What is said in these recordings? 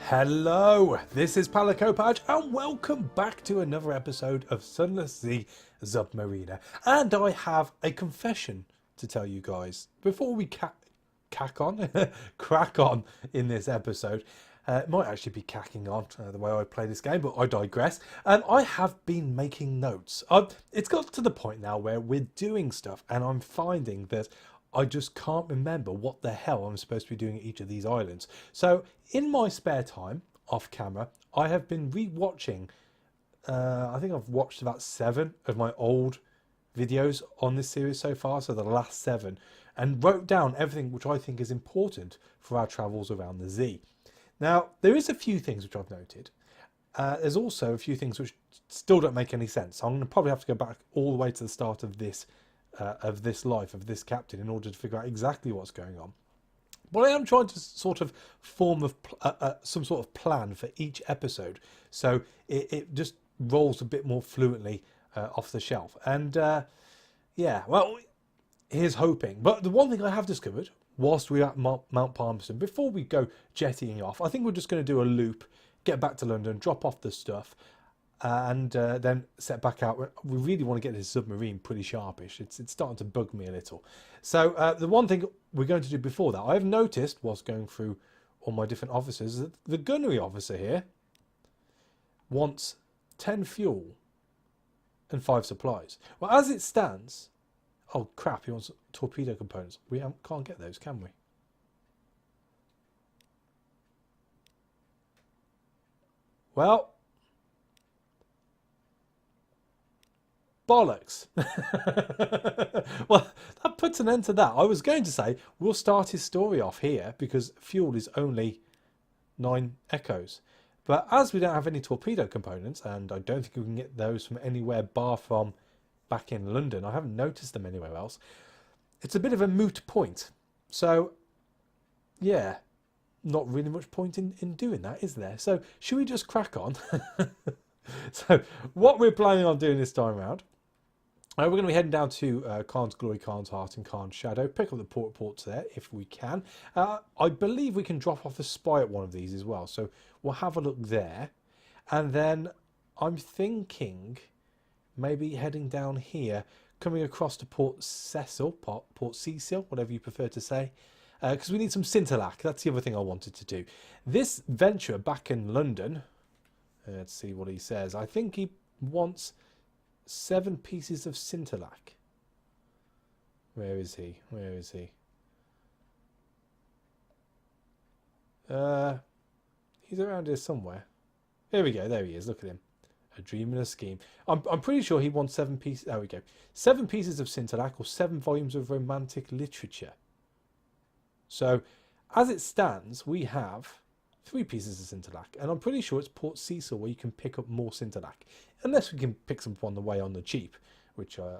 Hello, this is PalicoPadge and welcome back to another episode of Sunless Sea Zubmariner. And I have a confession to tell you guys before we crack on in this episode. It might actually be cacking on the way I play this game, but I digress. I have been making notes. It's got to the point now where we're doing stuff and I'm finding that I just can't remember what the hell I'm supposed to be doing at each of these islands. So in my spare time, off camera, I have been re-watching, I think I've watched about 7 of my old videos on this series so far, so the last 7, and wrote down everything which I think is important for our travels around the Zee. Now, there is a few things which I've noted. There's also a few things which still don't make any sense. So I'm going to probably have to go back all the way to the start of this life of this captain in order to figure out exactly what's going on. But I am trying to sort of form some sort of plan for each episode, so it just rolls a bit more fluently off the shelf. And yeah, well, here's hoping. But the one thing I have discovered whilst we're at Mount Palmerston, before we go jettying off, I think we're just going to do a loop, get back to London, drop off the stuff, and then set back out. We really want to get this submarine pretty sharpish. It's starting to bug me a little. So the one thing we're going to do before that, I've noticed whilst going through all my different officers, that the gunnery officer here wants 10 fuel and 5 supplies. Well, as it stands, oh crap, he wants torpedo components. We can't get those, can we? Well, bollocks. Well, that puts an end to that. I was going to say we'll start his story off here because fuel is only 9 echoes. But as we don't have any torpedo components, and I don't think we can get those from anywhere bar from back in London, I haven't noticed them anywhere else, it's a bit of a moot point. So yeah, not really much point in doing that, is there? So should we just crack on? So what we're planning on doing this time around, we're going to be heading down to Khan's Glory, Khan's Heart and Khan's Shadow. Pick up the port reports there if we can. I believe we can drop off a spy at one of these as well. So we'll have a look there. And then I'm thinking maybe heading down here, coming across to Port Cecil, Port Cecil, whatever you prefer to say. Because we need some Sinterlac. That's the other thing I wanted to do. This venture back in London, let's see what he says. I think he wants 7 pieces of Sinterlac. Where is he? Where is he? He's around here somewhere. There we go. There he is. Look at him. A dream and a scheme. I'm pretty sure he wants 7 pieces. There we go. 7 pieces of Sinterlac or 7 volumes of romantic literature. So, as it stands, we have 3 pieces of Sinterlac, and I'm pretty sure it's Port Cecil where you can pick up more Sinterlac, unless we can pick some up on the way on the cheap, which I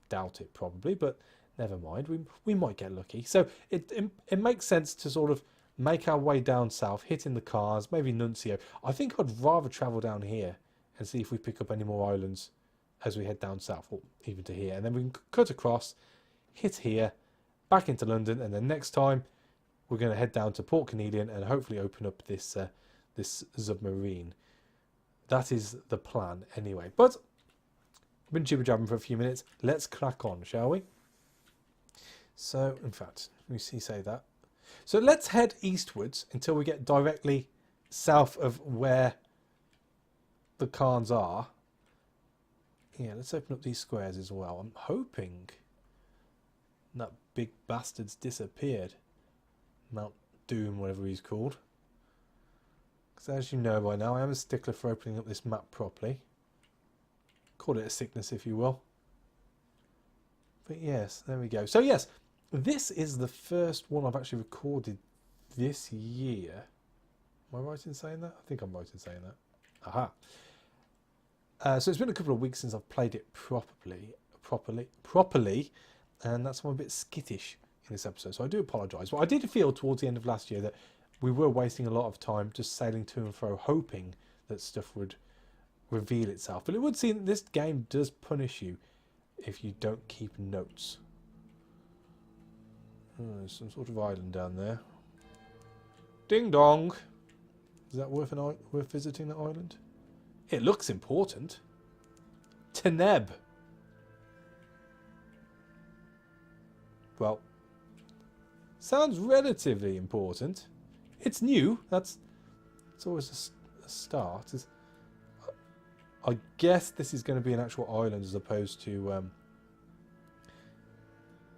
doubt it probably, but never mind, we might get lucky. So it makes sense to sort of make our way down south, hitting the cars, maybe Nuncio. I think I'd rather travel down here and see if we pick up any more islands as we head down south, or even to here, and then we can cut across, hit here, back into London, and then next time we're going to head down to Port Canadian and hopefully open up this this submarine. That is the plan anyway. But I've been jibber-jabbing for a few minutes. Let's crack on, shall we? So, in fact, let me say that. So let's head eastwards until we get directly south of where the Khans are. Yeah, let's open up these squares as well. I'm hoping that big bastard's disappeared. Mount Doom, whatever he's called. Because as you know by now, I am a stickler for opening up this map properly. Call it a sickness if you will. But yes, there we go. So yes, this is the first one I've actually recorded this year. Am I right in saying that? I think I'm right in saying that. Aha. So it's been a couple of weeks since I've played it properly, and that's why I'm a bit skittish in this episode, so I do apologise. But I did feel towards the end of last year that we were wasting a lot of time just sailing to and fro, hoping that stuff would reveal itself. But it would seem that this game does punish you if you don't keep notes. Oh, there's some sort of island down there. Ding dong! Is that worth visiting the island? It looks important. Teneb. Well, sounds relatively important. It's new. It's always a start. I guess this is going to be an actual island as opposed to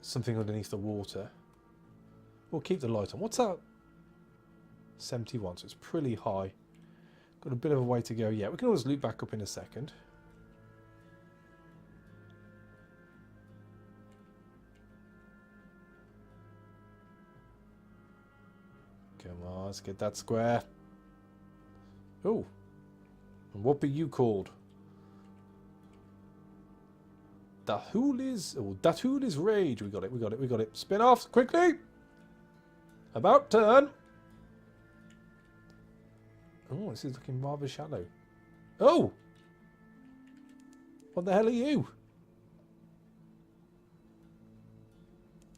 something underneath the water. We'll keep the light on. What's that? 71, so it's pretty high. Got a bit of a way to go yet. We can always loop back up in a second. Come on, let's get that square. Oh. And what be you called? Dathuli's Rage. We got it. Spin off, quickly! About turn! Oh, this is looking rather shallow. Oh! What the hell are you?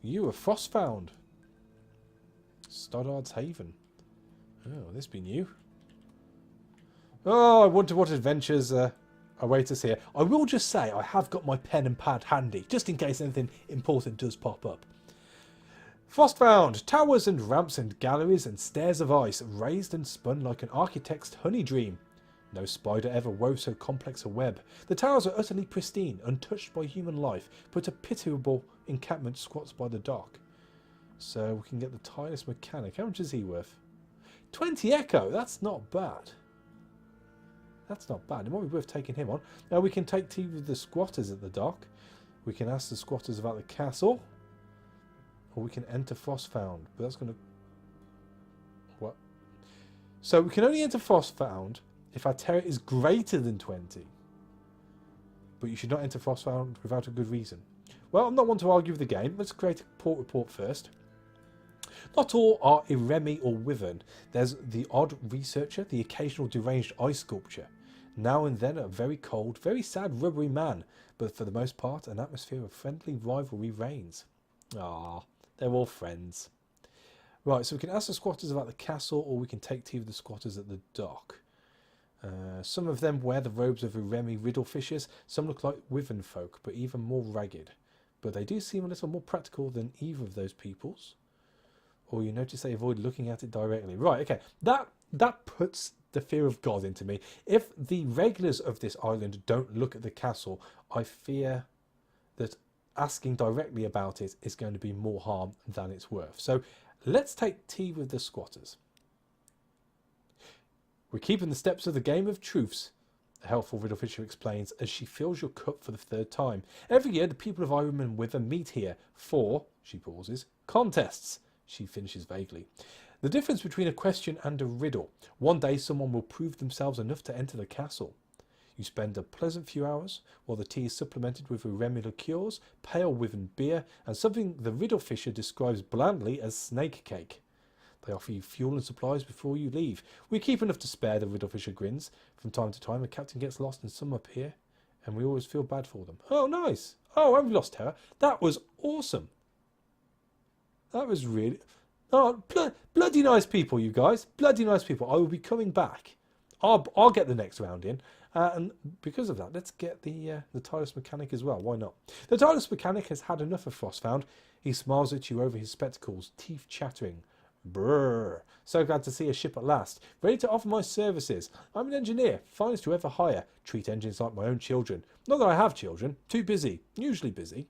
You are Frostfound. Stoddard's Haven. Oh, this be new. Oh, I wonder what adventures await us here. I will just say I have got my pen and pad handy, just in case anything important does pop up. Frostfound, towers and ramps and galleries and stairs of ice, raised and spun like an architect's honey dream. No spider ever wove so complex a web. The towers are utterly pristine, untouched by human life, but a pitiable encampment squats by the dock. So we can get the tireless mechanic. How much is he worth? 20 echo, that's not bad. That's not bad. It might be worth taking him on. Now we can take tea with the squatters at the dock. We can ask the squatters about the castle. Or we can enter Frostfound. But that's going to... What? So we can only enter Frostfound if our terror is greater than 20. But you should not enter Frostfound without a good reason. Well, I'm not one to argue with the game. Let's create a port report first. Not all are Iremi or Wyvern. There's the odd researcher, the occasional deranged ice sculpture. Now and then a very cold, very sad rubbery man. But for the most part, an atmosphere of friendly rivalry reigns. Ah, they're all friends. Right, so we can ask the squatters about the castle, or we can take tea with the squatters at the dock. Some of them wear the robes of Iremi riddle fishers. Some look like Wyvern folk, but even more ragged. But they do seem a little more practical than either of those peoples. Or you notice they avoid looking at it directly. Right, okay. That puts the fear of God into me. If the regulars of this island don't look at the castle, I fear that asking directly about it is going to be more harm than it's worth. So let's take tea with the squatters. We're keeping the steps of the game of truths, the helpful riddle fisher explains as she fills your cup for the third time. Every year the people of Irem and Wyvern meet here for, she pauses, contests. She finishes vaguely. The difference between a question and a riddle. One day someone will prove themselves enough to enter the castle. You spend a pleasant few hours while the tea is supplemented with Iremi liqueurs, pale Wyvern beer, and something the riddle fisher describes blandly as snake cake. They offer you fuel and supplies before you leave. We keep enough to spare, the riddle fisher grins. From time to time the captain gets lost and some appear, and we always feel bad for them. Oh, nice. Oh, I've lost terror. That was awesome. That was really... Oh, bloody nice people, you guys. Bloody nice people. I will be coming back. I'll get the next round in. And because of that, let's get the tireless mechanic as well. Why not? The tireless mechanic has had enough of Frostfound. He smiles at you over his spectacles, teeth chattering. Brrr. So glad to see a ship at last. Ready to offer my services. I'm an engineer, finest to ever hire. Treat engines like my own children. Not that I have children. Too busy. Usually busy.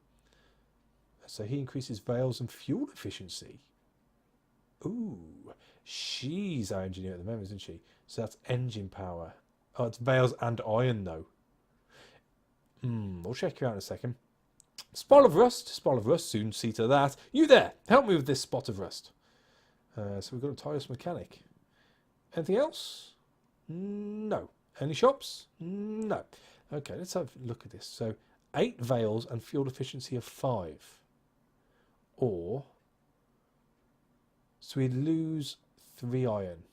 So he increases veils and fuel efficiency. Ooh. She's our engineer at the moment, isn't she? So that's engine power. Oh, it's veils and iron, though. We'll check you out in a second. Spot of rust. Soon see to that. You there. Help me with this spot of rust. So we've got a tireless mechanic. Anything else? No. Any shops? No. Okay, let's have a look at this. So 8 veils and fuel efficiency of 5. Or... So we lose 3 iron.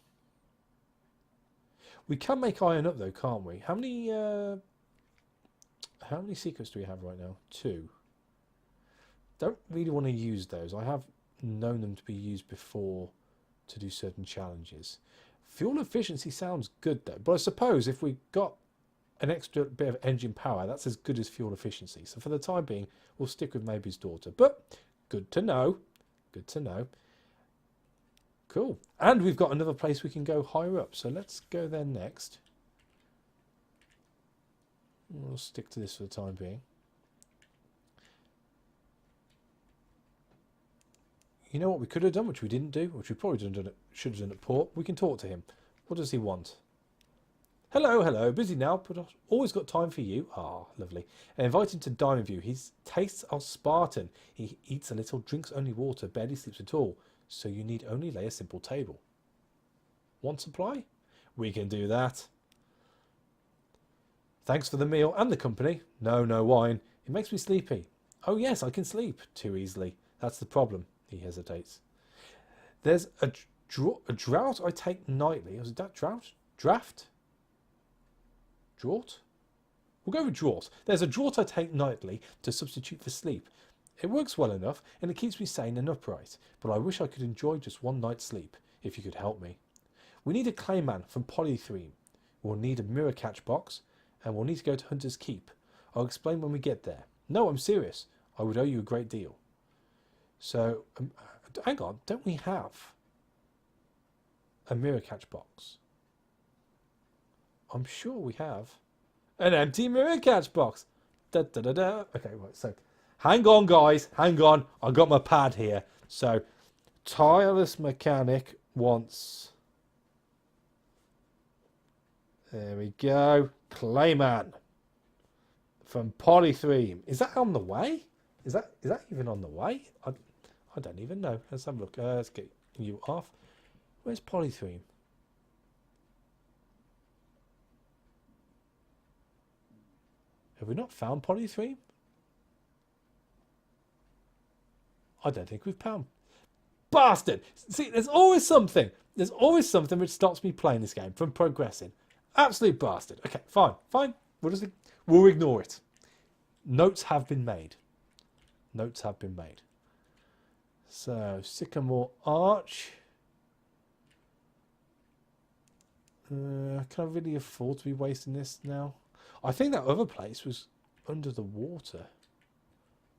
We can make iron up though, can't we? How many secrets do we have right now? 2. Don't really want to use those. I have known them to be used before to do certain challenges. Fuel efficiency sounds good though, but I suppose if we got an extra bit of engine power, that's as good as fuel efficiency. So for the time being, we'll stick with Maybe's daughter. But good to know. Good to know. Cool. And we've got another place we can go higher up. So let's go there next. We'll stick to this for the time being. You know what we could have done, which we didn't do, which we probably should have done at port? We can talk to him. What does he want? Hello, hello. Busy now, but I've always got time for you. Ah, lovely. And invite him to dine with you. His tastes are Spartan. He eats a little, drinks only water, barely sleeps at all. So you need only lay a simple table. One supply? We can do that. Thanks for the meal and the company. No, no wine. It makes me sleepy. Oh yes, I can sleep too easily. That's the problem. He hesitates. There's a drought I take nightly. Was that drought? Draft? Draught? We'll go with draught. There's a draught I take nightly to substitute for sleep. It works well enough and it keeps me sane and upright, but I wish I could enjoy just one night's sleep, if you could help me. We need a clayman from Polythreme. We'll need a mirror catch box, and we'll need to go to Hunter's Keep. I'll explain when we get there. No, I'm serious. I would owe you a great deal. So, hang on, don't we have a mirror catch box? I'm sure we have an empty mirror catch box. Da, da, da, da. Okay, right, so hang on, guys, hang on. I got my pad here. So, tireless mechanic wants... There we go. Clayman from Polythreme. Is that on the way? Is that even on the way? I don't even know. Let's have a look. Let's get you off. Where's Polythreme? Have we not found Polythreme? I don't think we've found. Bastard! See, there's always something. There's always something which stops me playing this game from progressing. Absolute bastard. Okay, fine, fine. We'll ignore it. Notes have been made. Notes have been made. So, Sycamore Arch. Can I really afford to be wasting this now? I think that other place was under the water.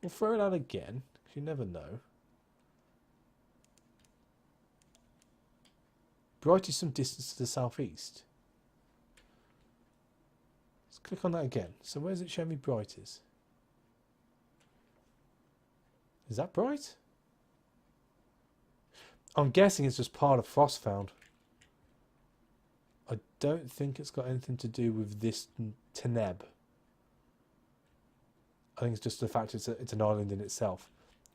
We'll throw it out again, because you never know. Bright is some distance to the southeast. Let's click on that again. So where does it show me Bright is? Is that Bright? I'm guessing it's just part of Frostfound. I don't think it's got anything to do with this Teneb. I think it's just the fact it's an island in itself,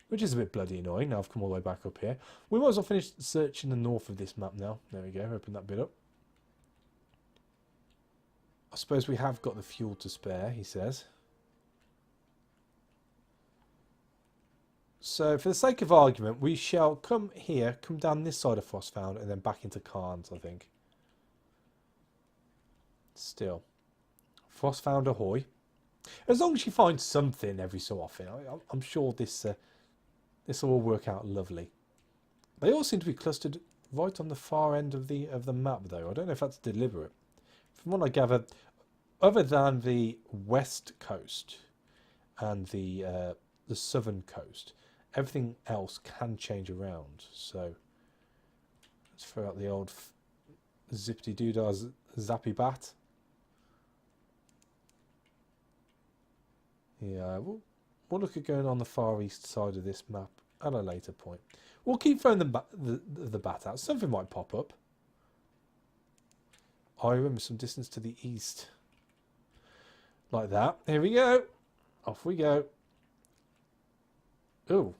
which is a bit bloody annoying. Now I've come all the way back up here. We might as well finish searching the north of this map now. There we go, open that bit up. I suppose we have got the fuel to spare, he says. So for the sake of argument, we shall come here, come down this side of Frostfound, and then back into Cairns, I think. Still. Frostfound ahoy. As long as you find something every so often, I'm sure this will all work out lovely. They all seem to be clustered right on the far end of the map, though. I don't know if that's deliberate. From what I gather, other than the west coast and the southern coast, everything else can change around. So let's throw out the old zippity doodah zappy bat. Yeah, we'll look at going on the far east side of this map at a later point. We'll keep throwing the bat out. Something might pop up. Irem is some distance to the east. Like that. Here we go. Off we go. Ooh.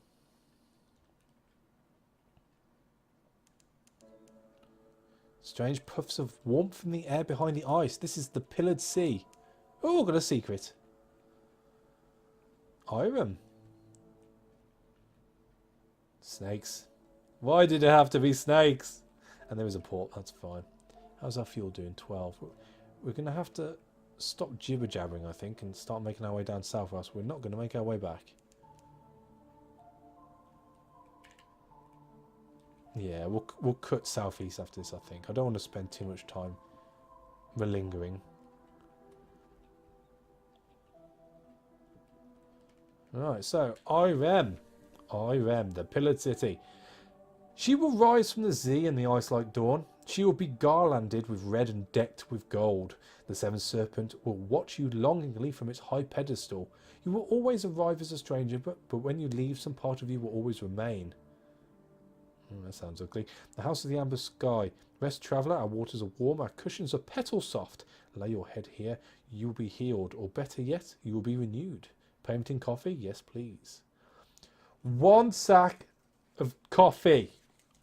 Strange puffs of warmth from the air behind the ice. This is the Pillared Sea. Oh, got a secret. Irem. Snakes. Why did it have to be snakes? And there was a port. That's fine. How's our fuel doing? 12. We're going to have to stop jibber jabbering, I think, and start making our way down south, or else we're not going to make our way back. Yeah, we'll cut southeast after this, I think. I don't want to spend too much time malingering. Right, so Irem, the pillared city. She will rise from the sea in the ice like dawn. She will be garlanded with red and decked with gold. The seventh serpent will watch you longingly from its high pedestal. You will always arrive as a stranger, but when you leave, some part of you will always remain. That sounds ugly. The house of the amber sky. Rest, traveller, our waters are warm, our cushions are petal soft. Lay your head here, you will be healed, or better yet, you will be renewed. Payment in coffee? Yes, please. 1 sack of coffee.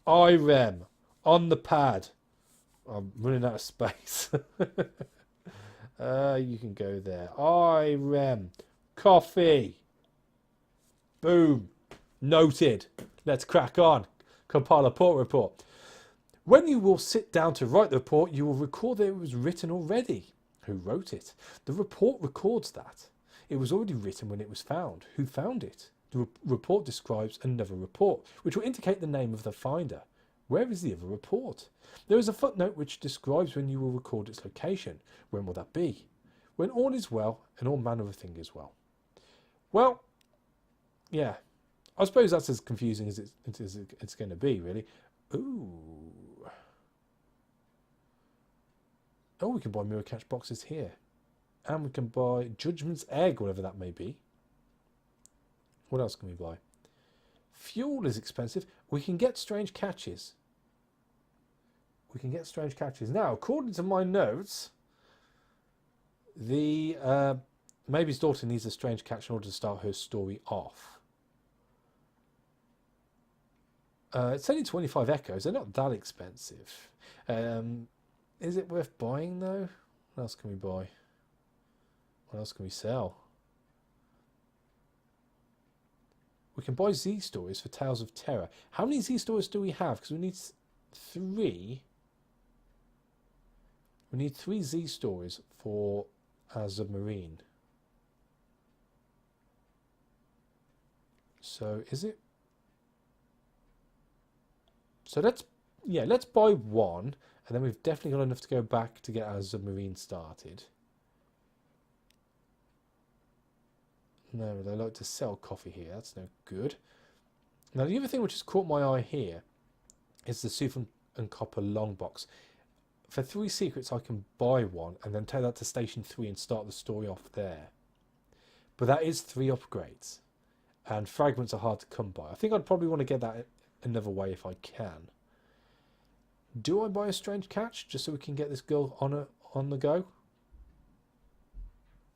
Irem. On the pad. I'm running out of space. You can go there. Irem. Coffee. Boom. Noted. Let's crack on. Compile a port report. When you will sit down to write the report, you will record that it was written already. Who wrote it? The report records that. It was already written when it was found. Who found it? The report describes another report, which will indicate the name of the finder. Where is the other report? There is a footnote which describes when you will record its location. When will that be? When all is well and all manner of thing is well. Well, yeah. I suppose that's as confusing as it's going to be, really. Ooh. Oh, we can buy mirror catch boxes here. And we can buy Judgment's Egg, whatever that may be. What else can we buy? Fuel is expensive. We can get strange catches. Now, according to my notes, the Maybe's daughter needs a strange catch in order to start her story off. It's only 25 echoes. They're not that expensive. Is it worth buying, though? What else can we buy? What else can we sell? We can buy Z stories for Tales of Terror. How many Z stories do we have? Because we need 3. We need 3 Z stories for our submarine. So is it? So let's buy 1, and then we've definitely got enough to go back to get our submarine started. No, they like to sell coffee here. That's no good. Now, the other thing which has caught my eye here is the Sooth and Copper long box. For 3 secrets, I can buy 1 and then take that to Station 3 and start the story off there. But that is 3 upgrades. And fragments are hard to come by. I think I'd probably want to get that another way if I can. Do I buy a strange catch just so we can get this girl on the go?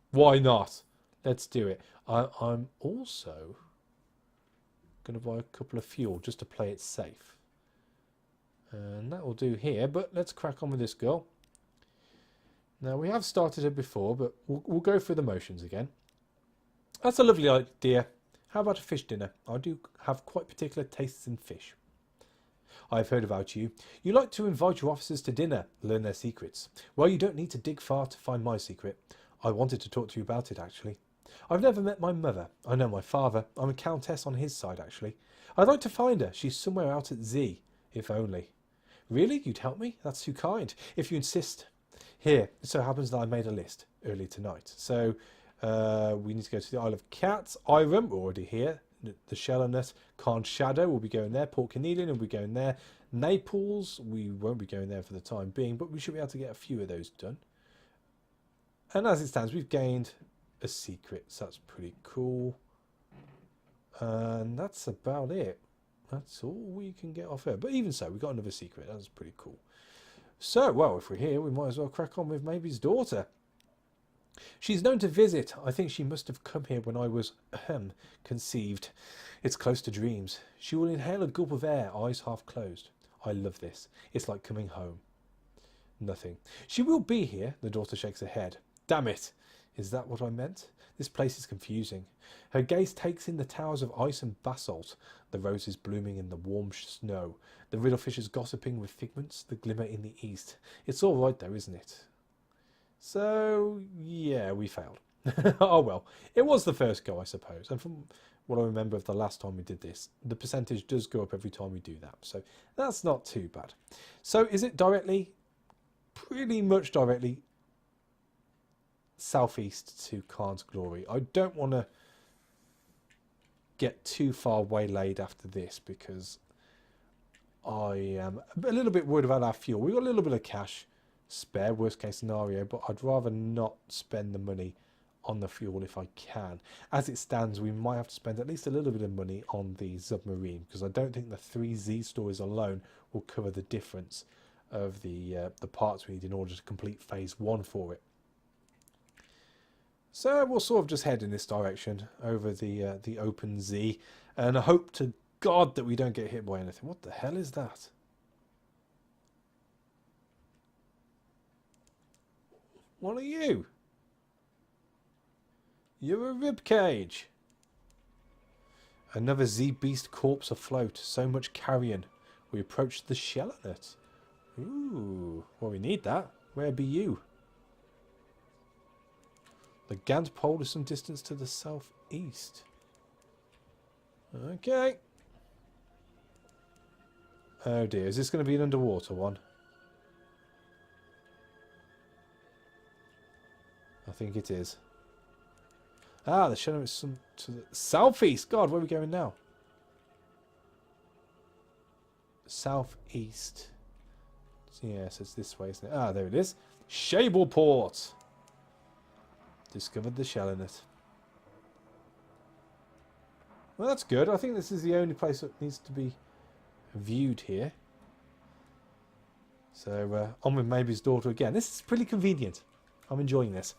Why not? Let's do it. I'm also going to buy a couple of fuel just to play it safe. And that will do here, but let's crack on with this girl. Now, we have started her before, but we'll go through the motions again. That's a lovely idea. How about a fish dinner? I do have quite particular tastes in fish. I've heard about you. You like to invite your officers to dinner, learn their secrets. Well, you don't need to dig far to find my secret. I wanted to talk to you about it, actually. I've never met my mother. I know my father. I'm a countess on his side, actually. I'd like to find her. She's somewhere out at Z, if only. Really? You'd help me? That's too kind. If you insist. Here, it so happens that I made a list early tonight. So, we need to go to the Isle of Cats. Irem, we're already here. The Chelonate, Khan Shadow, we'll be going there. Port Canadian, we'll be going there. Naples, we won't be going there for the time being, but we should be able to get a few of those done. And as it stands, we've gained a secret, so that's pretty cool. And that's about it. That's all we can get off her. But even so, we got another secret. That's pretty cool. So, well, if we're here, we might as well crack on with Maybe's daughter. She's known to visit. I think she must have come here when I was ahem conceived. It's close to dreams. She will inhale a gulp of air, eyes half closed. I love this. It's like coming home. Nothing. She will be here. The daughter shakes her head. Damn it. Is that what I meant? This place is confusing. Her gaze takes in the towers of ice and basalt, the roses blooming in the warm snow, the riddlefishers gossiping with figments, the glimmer in the east. It's all right though, isn't it? So, yeah, we failed. Oh well, it was the first go, I suppose. And from what I remember of the last time we did this, the percentage does go up every time we do that. So that's not too bad. So is it directly, pretty much directly, southeast to Khan's Glory? I don't want to get too far waylaid after this because I am a little bit worried about our fuel. We've got a little bit of cash spare, worst case scenario, but I'd rather not spend the money on the fuel if I can. As it stands, we might have to spend at least a little bit of money on the submarine because I don't think the 3 Z stories alone will cover the difference of the parts we need in order to complete phase 1 for it. So we'll sort of just head in this direction over the open Z, and I hope to God that we don't get hit by anything. What the hell is that? What are you? You're a ribcage. Another Z-beast corpse afloat. So much carrion. We approach the Chelonate. Ooh, well, we need that. Where be you? The Gant pole is some distance to the southeast. Okay. Oh dear, is this going to be an underwater one? I think it is. Ah, the Chelonate is some to the southeast. God, where are we going now? Southeast. Yes, it's this way, isn't it? Ah, there it is. Shableport. Discovered the Chelonate. Well, that's good. I think this is the only place that needs to be viewed here. So, on with Maybe's daughter again. This is pretty convenient. I'm enjoying this.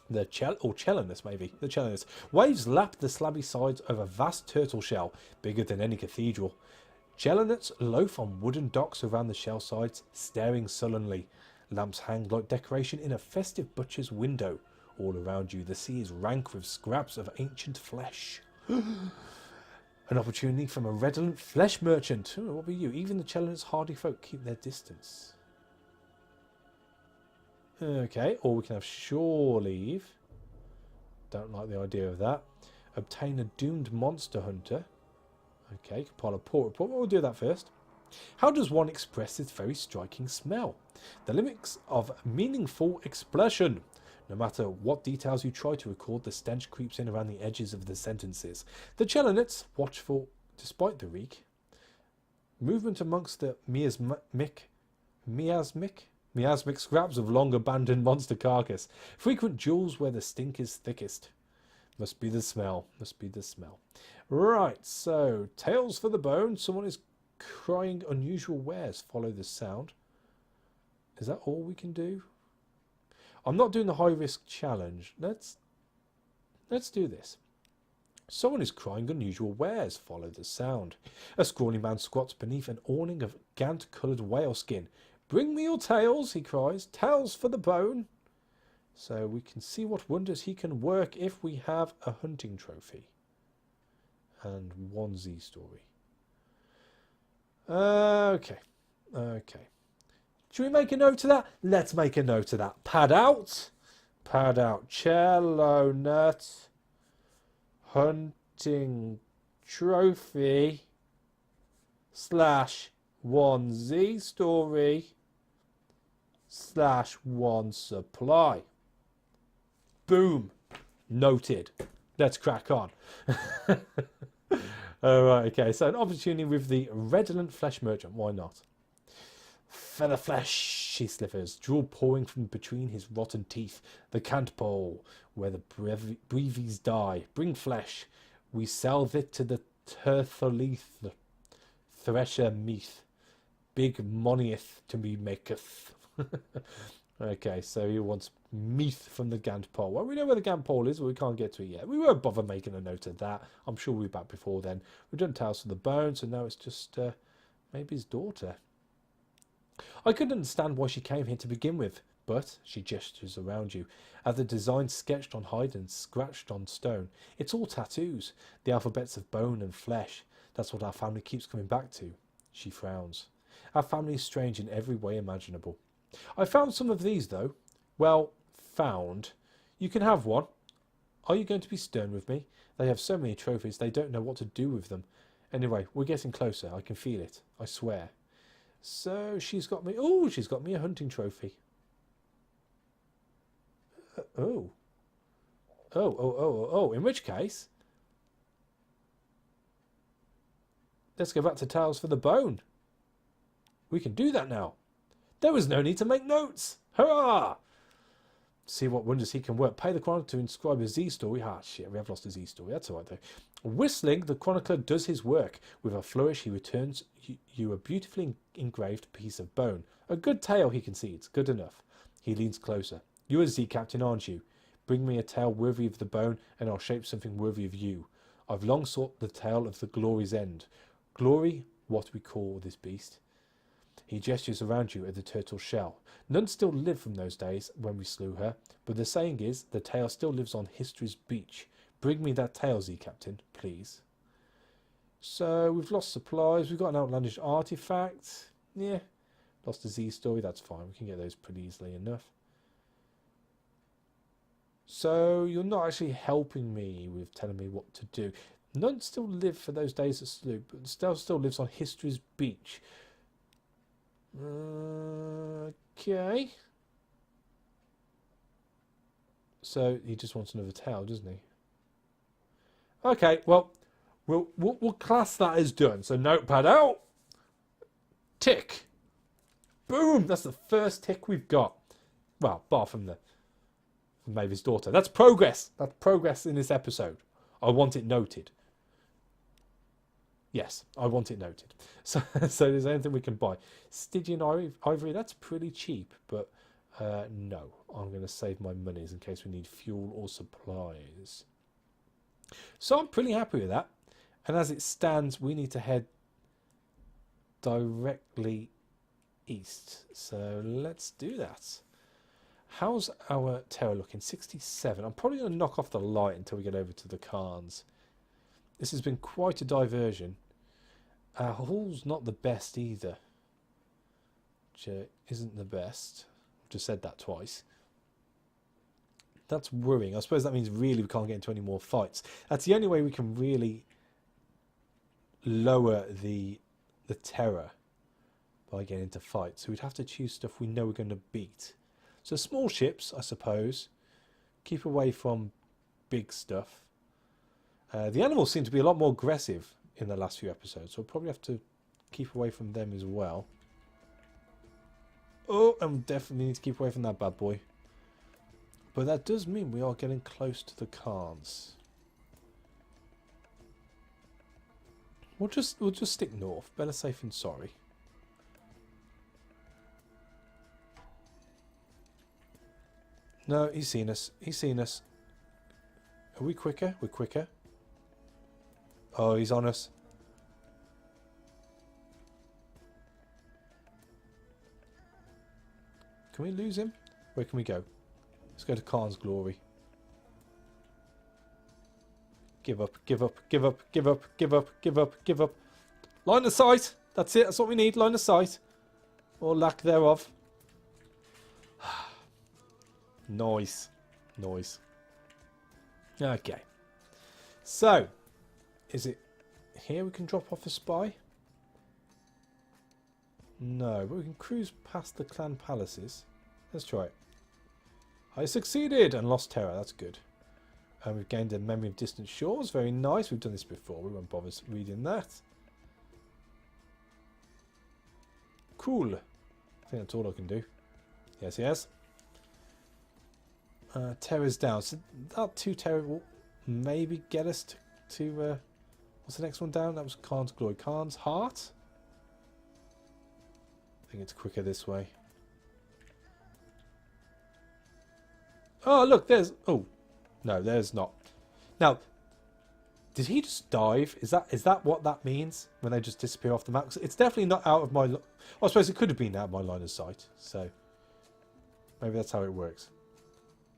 The Chelonate, maybe. The Chelonate. Waves lap the slabby sides of a vast turtle shell, bigger than any cathedral. Chelonates loaf on wooden docks around the shell sides, staring sullenly. Lamps hang like decoration in a festive butcher's window. All around you, the sea is rank with scraps of ancient flesh. An opportunity from a redolent flesh merchant. Oh, what were you? Even the Chelonate's hardy folk keep their distance. Okay, or we can have shore leave. Don't like the idea of that. Obtain a doomed monster hunter. Okay, compile a port report. We'll do that first. How does one express this very striking smell? The limits of meaningful expression. No matter what details you try to record, the stench creeps in around the edges of the sentences. The Chelonates, watchful despite the reek. Movement amongst the miasmic scraps of long abandoned monster carcass. Frequent jewels where the stink is thickest. Must be the smell. Must be the smell. Right, so tails for the bone. Someone is crying unusual wares. Follow the sound. Is that all we can do? I'm not doing the high risk challenge. Let's do this. Someone is crying unusual wares. Follow the sound. A scrawny man squats beneath an awning of Gant coloured whale skin. Bring me your tails, he cries. Tails for the bone. So we can see what wonders he can work if we have a hunting trophy. And 1 Z story. Okay. Okay. Should we make a note of that? Let's make a note of that. Pad out. Pad out. Chelonate. Hunting trophy. / 1 Z story. / 1 supply. Boom. Noted. Let's crack on. Alright, okay. So an opportunity with the redolent flesh merchant. Why not? Feather flesh, he slippers, drool pouring from between his rotten teeth. The cant pole, where the brevies die. Bring flesh. We sell it to the Turtholith. Thresher meath. Big monieth to me maketh. Okay, so he wants meath from the Gant pole. Well, we know where the Gant pole is, but we can't get to it yet. We won't bother making a note of that. I'm sure we'll be back before then. We've done tails for the bone, so now it's just maybe his daughter. I couldn't understand why she came here to begin with, but she gestures around you. At the design sketched on hide and scratched on stone, it's all tattoos, the alphabets of bone and flesh. That's what our family keeps coming back to. She frowns. Our family is strange in every way imaginable. I found some of these, though. Well, found. You can have one. Are you going to be stern with me? They have so many trophies, they don't know what to do with them. Anyway, we're getting closer. I can feel it. I swear. So she's got me... Oh, she's got me a hunting trophy. Oh. Oh. In which case... Let's go back to Tales for the Bone. We can do that now. There was no need to make notes. Hurrah! See what wonders he can work. Pay the chronicler to inscribe a Z story. Ah, shit, we have lost a Z story. That's all right, though. Whistling, the chronicler does his work. With a flourish, he returns you a beautifully engraved piece of bone. A good tale, he concedes. Good enough. He leans closer. You're a Z captain, aren't you? Bring me a tale worthy of the bone, and I'll shape something worthy of you. I've long sought the tale of the glory's end. Glory, what we call this beast. He gestures around you at the turtle's shell. None still live from those days when we slew her, but the saying is, the tale still lives on history's beach. Bring me that tale, Z Captain, please. So, we've lost supplies, we've got an outlandish artifact. Yeah, lost a Z story, that's fine, we can get those pretty easily enough. So, you're not actually helping me with telling me what to do. None still live for those days at slew, but still lives on history's beach. Okay. So he just wants another tale, doesn't he? Okay, well, we'll class that as done. So notepad out. Tick. Boom. That's the first tick we've got. Well, bar from Mavis' daughter. That's progress. That's progress in this episode. I want it noted. Yes, I want it noted. So there's anything we can buy. Stygian ivory, that's pretty cheap, but no. I'm going to save my monies in case we need fuel or supplies. So I'm pretty happy with that. And as it stands, we need to head directly east. So let's do that. How's our terror looking? 67. I'm probably going to knock off the light until we get over to the Khans. This has been quite a diversion. Our hull's not the best either. Which isn't the best. I've just said that twice. That's worrying. I suppose that means really we can't get into any more fights. That's the only way we can really lower the terror by getting into fights. So we'd have to choose stuff we know we're going to beat. So small ships, I suppose. Keep away from big stuff. The animals seem to be a lot more aggressive in the last few episodes, so we'll probably have to keep away from them as well. Oh, and definitely need to keep away from that bad boy. But that does mean we are getting close to the Khans. We'll just stick north. Better safe than sorry. No, he's seen us. He's seen us. Are we quicker? We're quicker. Oh, he's on us. Can we lose him? Where can we go? Let's go to Khan's Glory. Give up, give up, give up, give up, give up, give up, give up. Line of sight. That's it. That's what we need. Line of sight. Or lack thereof. Noise. Noise. Okay. So, is it here we can drop off a spy? No, but we can cruise past the clan palaces. Let's try it. I succeeded and lost terror. That's good. And we've gained a memory of distant shores. Very nice. We've done this before. We won't bother reading that. Cool. I think that's all I can do. Yes, yes. Terror's down. So that 2 terror will maybe get us to what's the next one down? That was Khan's Glory. Khan's Heart? I think it's quicker this way. Oh, look, there's... Oh, no, there's not. Now, did he just dive? Is that what that means? When they just disappear off the map? It's definitely not out of my... I suppose it could have been out of my line of sight. So, maybe that's how it works.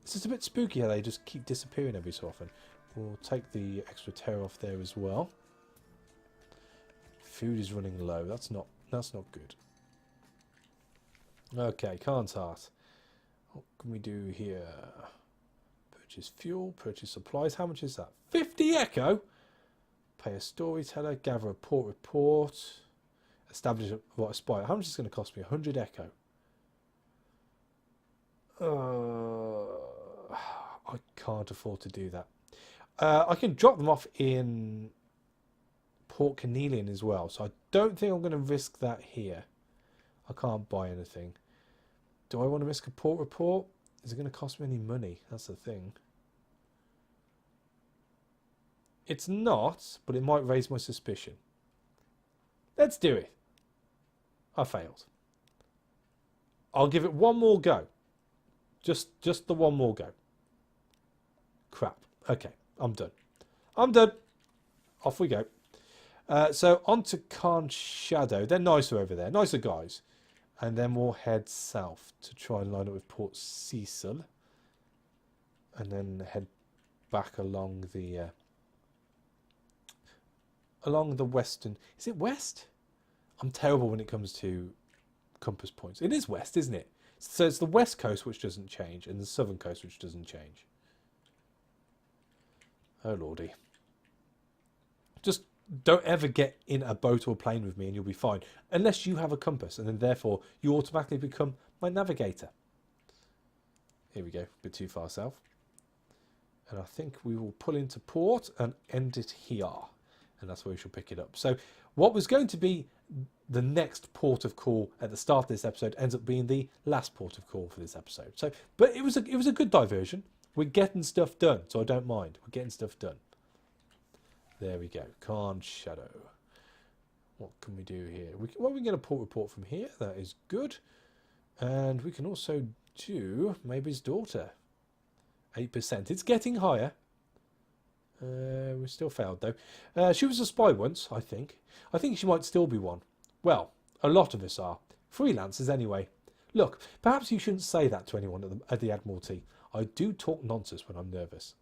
It's just a bit spooky how they just keep disappearing every so often. We'll take the extra terror off there as well. Food is running low. That's not good. Okay, Khan's Heart. What can we do here? Purchase fuel, purchase supplies. How much is that? 50 echo? Pay a storyteller, gather a port report, establish a spy. How much is it going to cost me? 100 echo. I can't afford to do that. I can drop them off in Port Cornelian as well, so I don't think I'm going to risk that here. I can't buy anything. Do I want to risk a port report? Is it going to cost me any money? That's the thing. It's not, but it might raise my suspicion. Let's do it. I failed. I'll give it one more go. Just the one more go. Crap. Okay, I'm done. I'm done. Off we go. So on to Khan Shadow. They're nicer over there. Nicer guys. And then we'll head south to try and line up with Port Cecil. And then head back along the western... Is it west? I'm terrible when it comes to compass points. It is west, isn't it? So it's the west coast which doesn't change and the southern coast which doesn't change. Oh lordy. Just don't ever get in a boat or plane with me and you'll be fine. Unless you have a compass and then therefore you automatically become my navigator. Here we go, a bit too far south. And I think we will pull into port and end it here. And that's where we shall pick it up. So what was going to be the next port of call at the start of this episode ends up being the last port of call for this episode. So, but it was a good diversion. We're getting stuff done, so I don't mind. We're getting stuff done. There we go. Khan Shadow. What can we do here? We can get a port report from here. That is good. And we can also do maybe his daughter. 8%. It's getting higher. We still failed though. She was a spy once, I think. I think she might still be one. Well, a lot of us are. Freelancers anyway. Look, perhaps you shouldn't say that to anyone at the Admiralty. I do talk nonsense when I'm nervous.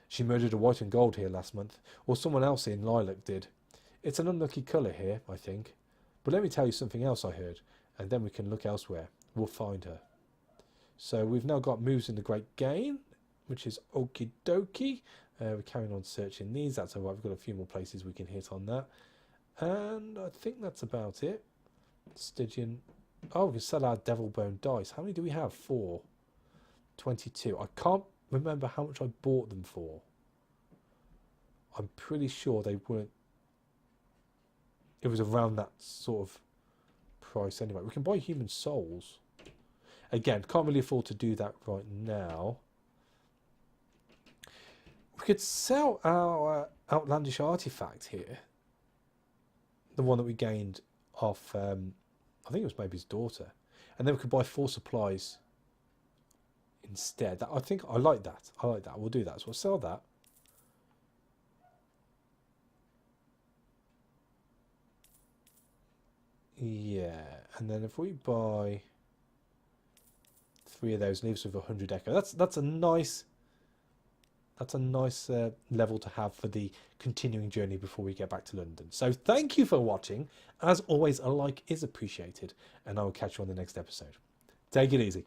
She murdered a white and gold here last month, or someone else in lilac did. It's an unlucky colour here, I think. But let me tell you something else I heard, and then we can look elsewhere. We'll find her. So we've now got moves in the Great Gain, which is okie dokie. We're carrying on searching these. That's alright. We've got a few more places we can hit on that. And I think that's about it. Stygian. Oh, we can sell our Devil Bone dice. How many do we have? 4. 22. I can't remember how much I bought them for. I'm pretty sure they weren't. It was around that sort of price anyway. We can buy human souls. Again, can't really afford to do that right now. We could sell our outlandish artifact here. The one that we gained off, I think it was maybe his daughter. And then we could buy 4 supplies instead. I think I like that. I like that. We'll do that. So we'll sell that. Yeah. And then if we buy 3 of those, leaves with 100 echo. That's a nice... That's a nice level to have for the continuing journey before we get back to London. So thank you for watching. As always, a like is appreciated. And I will catch you on the next episode. Take it easy.